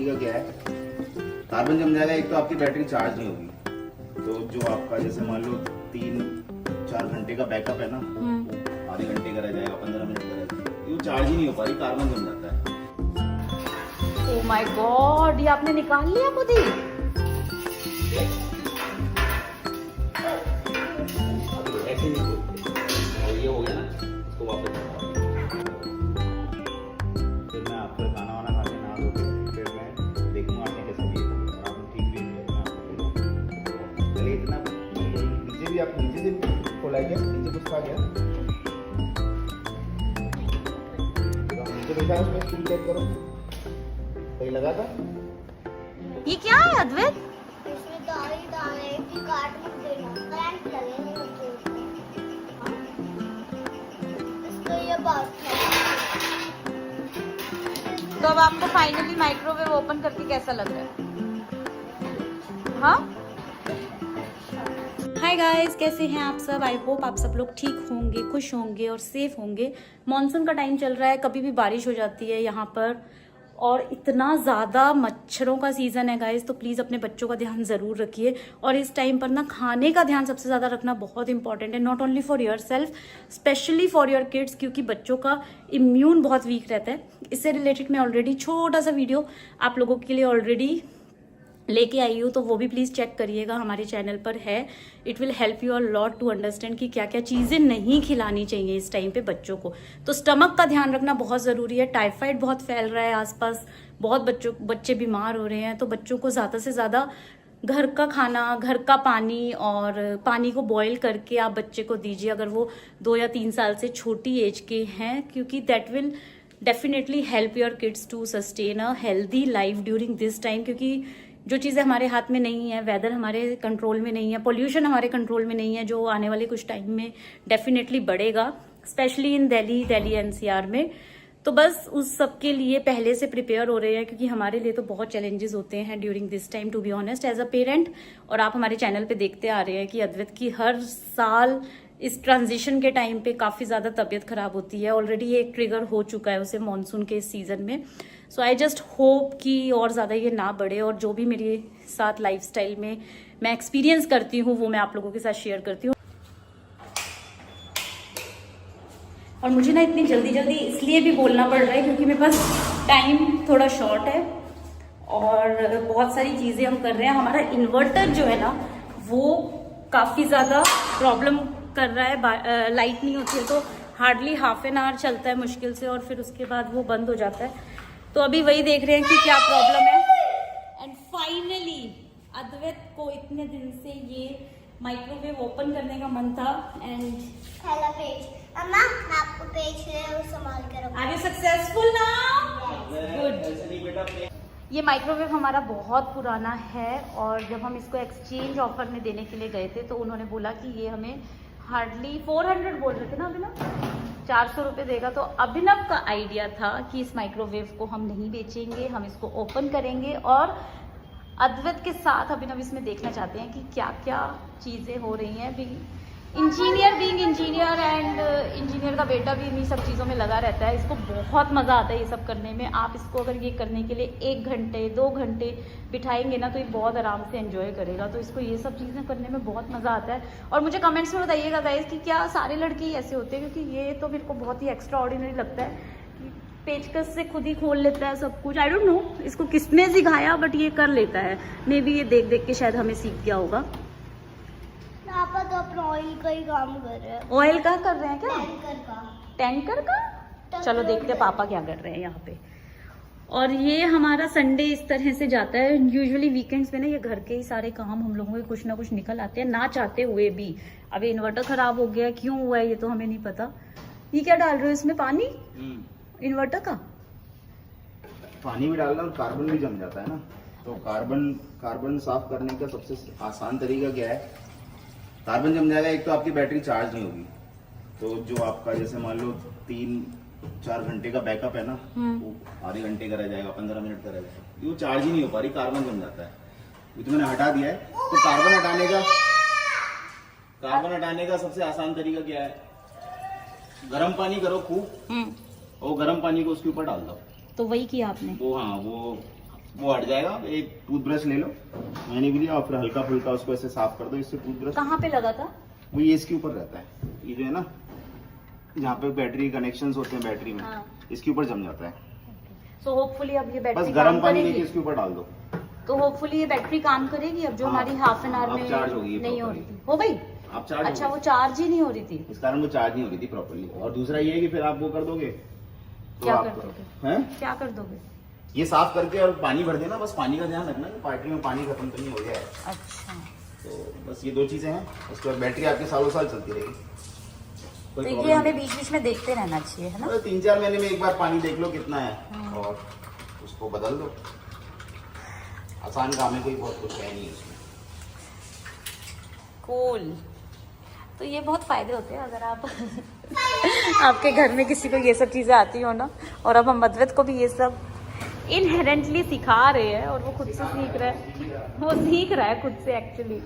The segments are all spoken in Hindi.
तरीका क्या है, कार्बन जम जाएगा, एक तो आपकी बैटरी चार्ज नहीं होगी, तो जो आपका जैसे मान लो 3-4 घंटे का बैकअप है ना, आधे घंटे का रह जाएगा, 15 मिनट का रह जाएगा, ये चार्ज ही नहीं हो पा रही, कार्बन जम जाता है। ओह माय गॉड, ये आपने निकाल लिया खुद ही? ऐसे नहीं बोलते, और ये हो गया ना, इसको वापस फिर मैं आपको खाना वाना खा के नहा धो के फिर मैं देखूंगा आपने कैसे भी और आपने ठीक भी किया, मैं आपको चलिए इतना नीचे भी, आप नीचे से खोला गया, नीचे कुछ खा गया, नीचे बैठा उसमें स्कूल चेक करो, सही लगा था? ये क्या है अद्वैत? इसमें दाल है कि काट मत देना, करंट लगेगा मुझे हाँ? इसको ये बात है। तो अब आपको फाइनली माइक्रोवेव ओपन करके कैसा लग रहा है? हाँ हाय गाइस, कैसे हैं आप सब? आई होप आप सब लोग ठीक होंगे, खुश होंगे और सेफ होंगे। मॉनसून का टाइम चल रहा है, कभी भी बारिश हो जाती है यहाँ पर, और इतना ज़्यादा मच्छरों का सीज़न है गाइस, तो प्लीज़ अपने बच्चों का ध्यान ज़रूर रखिए। और इस टाइम पर ना खाने का ध्यान सबसे ज़्यादा रखना बहुत इंपॉर्टेंट है, not only for your self, specially for your kids, क्योंकि बच्चों का इम्यून बहुत वीक रहता है। इससे रिलेटेड मैं ऑलरेडी छोटा सा वीडियो आप लोगों के लिए ऑलरेडी लेके आई हूँ, तो वो भी प्लीज़ चेक करिएगा, हमारे चैनल पर है। It will help you a lot to understand कि क्या क्या चीज़ें नहीं खिलानी चाहिए इस टाइम पे बच्चों को। तो स्टमक का ध्यान रखना बहुत ज़रूरी है, टाइफाइड बहुत फैल रहा है आसपास, बहुत बच्चे बीमार हो रहे हैं, तो बच्चों को ज़्यादा से ज़्यादा घर का खाना, घर का पानी, और पानी को बॉईल करके आप बच्चे को दीजिए अगर वो 2 या 3 साल से छोटी एज के हैं, क्योंकि that will definitely help your kids to sustain a healthy life during this time. क्योंकि जो चीज़ें हमारे हाथ में नहीं है, वेदर हमारे कंट्रोल में नहीं है, पोल्यूशन हमारे कंट्रोल में नहीं है, जो आने वाले कुछ टाइम में डेफिनेटली बढ़ेगा, स्पेशली इन दिल्ली एनसीआर में। तो बस उस सब के लिए पहले से प्रिपेयर हो रहे हैं, क्योंकि हमारे लिए तो बहुत चैलेंजेस होते हैं during this time, to be honest, as a parent. और आप हमारे चैनल पे देखते आ रहे हैं कि अद्वैत की हर साल इस ट्रांजिशन के टाइम पे काफ़ी ज़्यादा तबीयत खराब होती है। ऑलरेडी एक ट्रिगर हो चुका है उसे मानसून के इस सीज़न में। सो आई जस्ट होप कि और ज़्यादा ये ना बढ़े, और जो भी मेरे साथ लाइफस्टाइल में मैं एक्सपीरियंस करती हूँ वो मैं आप लोगों के साथ शेयर करती हूँ। और मुझे ना इतनी जल्दी इसलिए भी बोलना पड़ रहा है क्योंकि मेरे पास टाइम थोड़ा शॉर्ट है और बहुत सारी चीज़ें हम कर रहे हैं। हमारा इन्वर्टर जो है ना वो काफ़ी ज़्यादा प्रॉब्लम कर रहा है, लाइट नहीं होती है तो हार्डली हाफ एन आवर चलता है मुश्किल से, और फिर उसके बाद वो बंद हो जाता है। तो अभी वही देख रहे हैं कि क्या प्रॉब्लम है। एंड फाइनली अद्वैत को इतने दिन से ये माइक्रोवेव ओपन करने का मन था, एंड पहला पेज अम्मा मैं आपको पेज संभाल कर रखूंगी। Are you successful now? Good. ये माइक्रोवेव हमारा बहुत पुराना है, और जब हम इसको एक्सचेंज ऑफर में देने के लिए गए थे तो उन्होंने बोला कि ये हमें हार्डली 400 बोल रहे थे ना अभिनव, 400 रुपये देगा। तो अभिनव का आइडिया था कि इस माइक्रोवेव को हम नहीं बेचेंगे, हम इसको ओपन करेंगे, और अद्वैत के साथ अभिनव इसमें देखना चाहते हैं कि क्या क्या चीज़ें हो रही हैं। बीइंग इंजीनियर एंड इंजीनियर का बेटा भी इन्हीं सब चीज़ों में लगा रहता है, इसको बहुत मज़ा आता है ये सब करने में। आप इसको अगर ये करने के लिए 1 घंटे 2 घंटे बिठाएंगे ना तो ये बहुत आराम से एंजॉय करेगा। तो इसको ये सब चीज़ें करने में बहुत मज़ा आता है। और मुझे कमेंट्स में बताइएगा गाइस कि क्या सारे लड़के ही ऐसे होते हैं, क्योंकि ये तो मेरे को बहुत ही एक्स्ट्रा ऑर्डिनरी लगता है कि पेचकस से खुद ही खोल लेता है सब कुछ। आई डोंट नो इसको किसने सिखाया, बट ये कर लेता है। मे बी ये देख देख के शायद हमें सीख गया होगा। पापा तो अपना ऑयल का ही काम कर रहे हैं। ऑयल का कर रहे हैं क्या? टैंकर का। चलो देखते हैं पापा क्या कर रहे हैं यहाँ पे। और ये हमारा संडे इस तरह से जाता है। यूजुअली वीकेंड्स में ना ये घर के ही सारे काम हम लोगों के कुछ ना कुछ निकल आते हैं, ना चाहते हुए भी। अब इन्वर्टर खराब हो गया, क्यों हुआ है ये तो हमें नहीं पता। ये क्या डाल रहे हो इसमें? पानी इन्वर्टर का? पानी भी डालना और कार्बन भी जम जाता है ना, तो कार्बन साफ करने का सबसे आसान तरीका क्या है, कार्बन जम जाएगा, एक तो आपकी बैटरी चार्ज नहीं होगी, तो जो आपका जैसे मान लो 3-4 घंटे का बैकअप है ना, वो आधे घंटे का रह जाएगा, 15 मिनट का रह जाएगा, वो चार्ज ही नहीं हो पा रही, कार्बन जम जाता है। ये तो मैंने हटा दिया है। तो कार्बन हटाने का सबसे आसान तरीका क्या है, गर्म पानी करो खूब, और गर्म पानी को उसके ऊपर डाल दो। तो वही किया आपने? वो हाँ, वो वो हट जाएगा। एक टूथब्रश ले लो, मैंने भी लिया, और फिर हल्का फुल्का उसको ऐसे साफ कर दो इससे टूथब्रश। कहाँ पे लगा था? वो ये इसके ऊपर रहता है, ये जो है ना जहाँ पे बैटरी कनेक्शंस होते हैं बैटरी में, हाँ। इसके ऊपर जम जाता है। सो होपफुली अब ये बस बैटरी गर्म काम पानी करेगी। लेके इसके ऊपर डाल दो। तो होपफुली ये बैटरी काम करेगी अब, जो हाँ, हमारी हाफ एन आवर अब में चार्ज होगी ये नहीं हो properly। रही थी। हो गई? आप चार्ज अच्छा, वो चार्ज ही नहीं हो रही थी। इस कारण वो चार्ज नहीं हो रही थी प्रॉपर्ली। और दूसरा ये है कि फिर आप वो कर दोगे तो क्या आप कर दोगे? हैं क्या कर दोगे? ये साफ करके और पानी भर देना। बस पानी का ध्यान रखना कि पार्टी में पानी खत्म तो नहीं हो गया है। अच्छा, तो बस ये 2 चीजें हैं। उसके बाद बैटरी आपकी सालों साल चलती रहेगी, तो कोई ये प्रॉब्लम हमें नहीं। बीच बीच में देखते रहना चाहिए, है ना? 3-4 महीने में एक बार पानी देख लो कितना है और उसको बदल दो। आसान काम है, कोई बहुत कुछ है नहीं इसमें। कूल। तो ये बहुत फायदे होते हैं अगर आप आपके घर में किसी को ये सब चीजें आती हो ना। और अब हम अद्वैत को भी ये सब इनहेरेंटली सिखा रहे हैं और वो खुद से सीख रहा है। वो सीख रहा है खुद से एक्चुअली।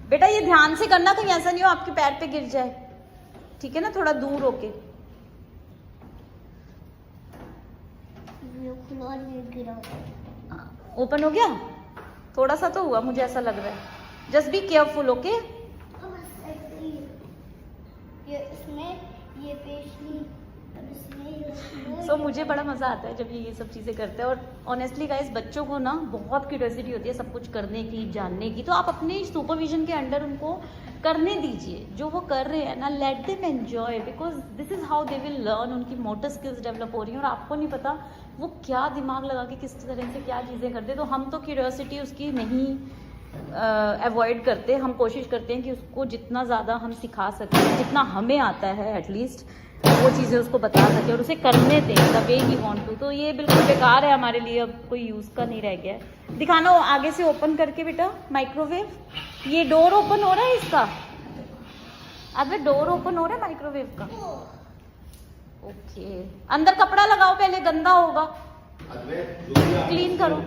बेटा ये ध्यान से करना, कहीं ऐसा नहीं हो आपके पैर पे गिर जाए, ठीक है ना? थोड़ा दूर होके। ये खुला और ये गिरा। ओपन हो गया? थोड़ा सा तो हुआ, मुझे ऐसा लग रहा है। Just be careful, okay? अब ये इसमें ये पेशनी, अब इसमें सो मुझे बड़ा मजा आता है जब ये सब चीजें करते हैं। और ऑनेस्टली गाइस, बच्चों को ना बहुत क्यूरियोसिटी होती है सब कुछ करने की, जानने की। तो आप अपने सुपरविजन के अंडर उनको करने दीजिए जो वो कर रहे हैं ना। Let them enjoy, because this is how they will learn. उनकी मोटर स्किल्स डेवलप हो रही हैं और आपको नहीं पता वो क्या दिमाग लगा के किस तरह से क्या चीज़ें करते। तो हम तो क्यूरियोसिटी उसकी नहीं अवॉइड करते। हम कोशिश करते हैं कि उसको जितना ज़्यादा हम सिखा सकें, जितना हमें आता है एटलीस्ट, वो चीज़ें उसको बता सके और उसे करने दें the way he want to. तो ये बिल्कुल बेकार है हमारे लिए, अब कोई यूज़ का नहीं रह गया है। दिखाना वो आगे से ओपन करके बेटा माइक्रोवेव। ये डोर ओपन हो रहा है इसका? अब डोर ओपन हो रहा है माइक्रोवेव का। ओके, अंदर कपड़ा लगाओ पहले, गंदा होगा। क्लीन करो।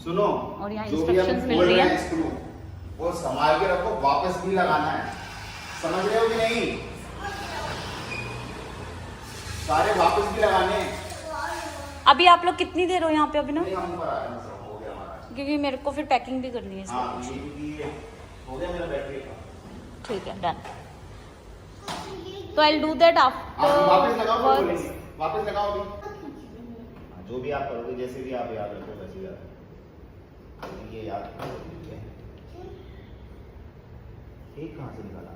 सुनो और यहाँ जो भी instructions हम मिल बोल रही रहे है। हैं स्क्रू, वो संभाल के रखो, वापस भी लगाना है। समझ रहे हो कि नहीं? सारे वापस भी लगाने हैं। अभी आप लोग कितनी देर हो यहाँ पे अभिनव? नहीं, हम ऊपर आ रहे हैं, सब हो गया हमारा। क्योंकि मेरे को फिर पैकिंग भी करनी है इसका। हाँ, ये हो गया मेरा बैटरी का। ठीक है, डन। तो आई विल डू दैट आप वापस लगाओ तो आफ्टर। बोलेंगे। वापस लगाओ अभी। जो भी आप करोगे, जैसे भी आप याद रखो वैसे याद रखो। ये याद रखो। एक कहाँ से निकाला?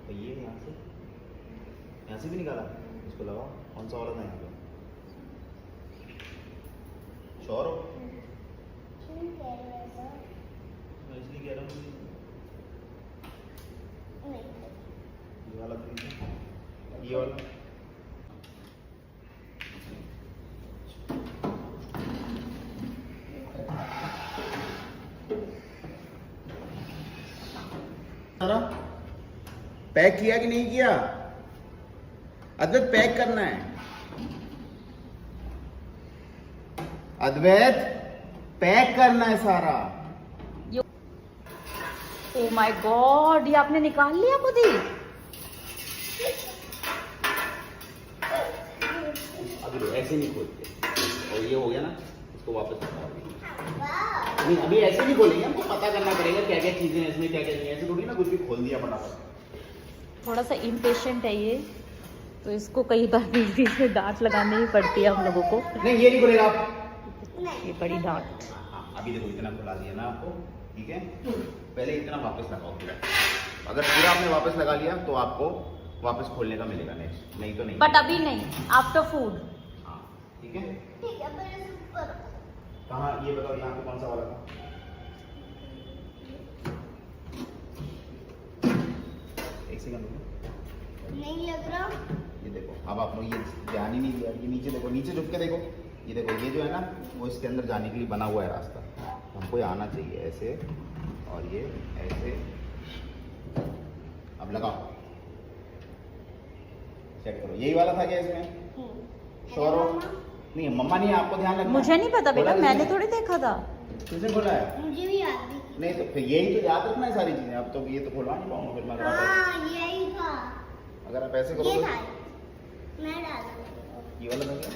तो ये यहाँ से भी निकाला। इसको लगाओ। कौन सा वाला था यहाँ पे? श्योर हो? मैं इसलिए कह रहा हूँ ये वाला तो नहीं है। ये वाला पैक किया कि नहीं किया? अद्वैत पैक करना है। अद्वैत पैक करना है सारा। ओ माय गॉड, ये आपने निकाल लिया खुद ही? अभी ऐसे नहीं खोलते। और ये हो गया ना, इसको वापस नहीं, अभी ऐसे नहीं खोलेंगे। हमको पता करना पड़ेगा क्या क्या चीजें हैं इसमें, क्या क्या नहीं है। ऐसे थोड़ी ना कुछ भी खोल दिया फटाफट। थोड़ा सा इम्पेशेंट है ये, तो इसको कई बार बीच बीच में डांट लगानी ही पड़ती है हम लोगों को। नहीं, ये नहीं खोलेगा आप। ये बड़ी डांट। हाँ, अभी देखो इतना खुला दिया ना आपको, ठीक है? पहले इतना वापस लगाओ पूरा। अगर पूरा आपने वापस लगा लिया तो आपको वापस खोलने का मिलेगा नेक्स्ट, नहीं तो नहीं। बट अभी नहीं, आफ्टर फूड। हाँ, ठीक है। ठीक है, पहले से ऊपर। कहाँ ये बताओ, यहाँ पे कौन सा वाला था? एक सेकंड नहीं लग रहा। ये देखो, अब आप लोग ये ध्यान ही नहीं दिया। ये नीचे देखो, नीचे झुक के देखो। ये देखो, ये जो है ना वो इसके अंदर जाने के लिए बना हुआ है रास्ता। हमको ये आना चाहिए ऐसे, और ये ऐसे। अब लगाओ, चेक करो। यही वाला था क्या इसमें? श्योर हो? नहीं, मम्मा नहीं, आपको ध्यान रखना। मुझे नहीं पता बेटा, मैंने थोड़ी देखा था। किसने खोला है? मुझे भी याद नहीं। नहीं तो फिर यही तो याद रखना है सारी चीजें। अब तो ये तो खोलवा नहीं पाऊंगा फिर मैं। हाँ, यही था। अगर आप ऐसे ये करोगे। था, मैं डाल दूंगी। ये वाला था क्या?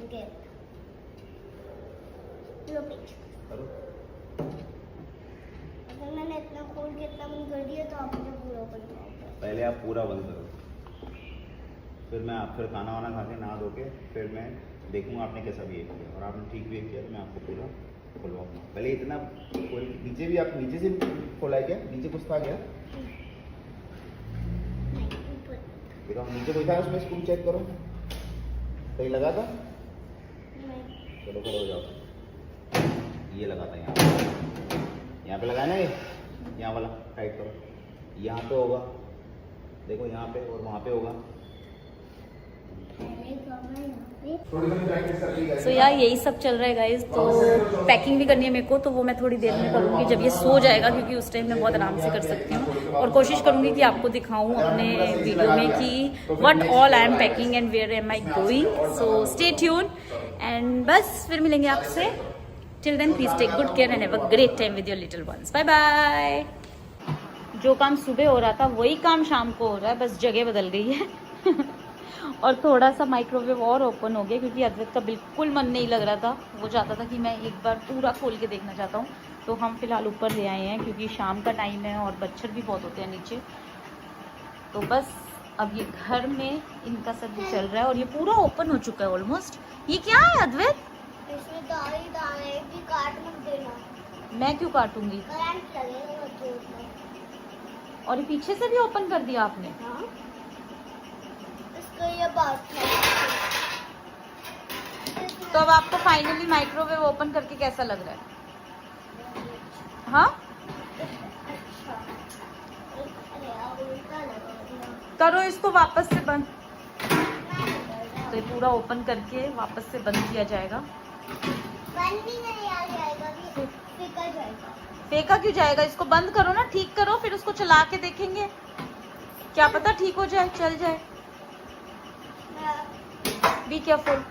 के लो पीछे। करो। अगर मैंने इतना खोल के इतना बंद कर दिया तो आप मुझे पूरा ओपन करोगे। पहले आप पूरा बंद करो, फिर खाना वाना खा के नहा धो के फिर मैं देखूंगा आपने कैसा बिहेव किया, और आपने ठीक बिहेव किया तो मैं आपको पूरा खुलवाऊंगा। पहले इतना नीचे भी, आप नीचे से खोला है क्या? नीचे कुछ था क्या? नहीं, ऊपर। देखो नीचे कोई था उसमें, स्क्रू चेक करो कहीं लगा था। नहीं। चलो करो, जाओ। ये लगा था यहाँ पे लगाया ना, ये यहाँ वाला टाइट करो। यहाँ पे होगा, देखो यहाँ पे, और वहाँ पे होगा। सो यार यही सब चल रहा है गाइज। तो पैकिंग भी करनी है मेरे को, तो वो मैं थोड़ी देर में करूँगी जब ये सो जाएगा, क्योंकि उस टाइम मैं बहुत आराम से कर सकती हूँ। और कोशिश करूँगी कि आपको दिखाऊँ अपने वीडियो में कि what all I am packing and where am I going. So stay tune and बस फिर मिलेंगे आपसे। Till then please take good care and have a great time with your little ones. Bye bye. जो काम सुबह हो रहा था वही काम शाम को हो रहा है, बस जगह बदल गई है। और थोड़ा सा माइक्रोवेव और ओपन हो गया क्योंकि अद्वैत का बिल्कुल मन नहीं लग रहा था। वो चाहता था कि मैं एक बार पूरा खोल के देखना चाहता हूँ। तो हम फिलहाल ऊपर ले आए हैं क्योंकि शाम का टाइम है और मच्छर भी बहुत होते हैं नीचे। तो बस अब ये घर में इनका सब चल रहा है और ये पूरा ओपन हो चुका है ऑलमोस्ट। ये क्या है अद्वैत? इसमें दाने दाने की काट मत देना, मैं क्यों काटूंगी? करंट लगेगा बच्चे उसमें। और ये पीछे से भी ओपन कर दिया आपने? हाँ, इसका ये बात है। तो अब आपको फाइनली माइक्रोवेव ओपन करके कैसा लग रहा है? हाँ अच्छा, अरे यार उल्टा लगा। करो इसको वापस से बंद। तो ये पूरा ओपन करके वापस से बंद किया जाएगा। बंद भी नहीं आ जाएगा, कि फेंका जाएगा। फेंका क्यों जाएगा? इसको बंद करो ना, ठीक करो, फिर उसको चला के देखेंगे, क्या पता ठीक हो जाए, चल जाए। Be careful.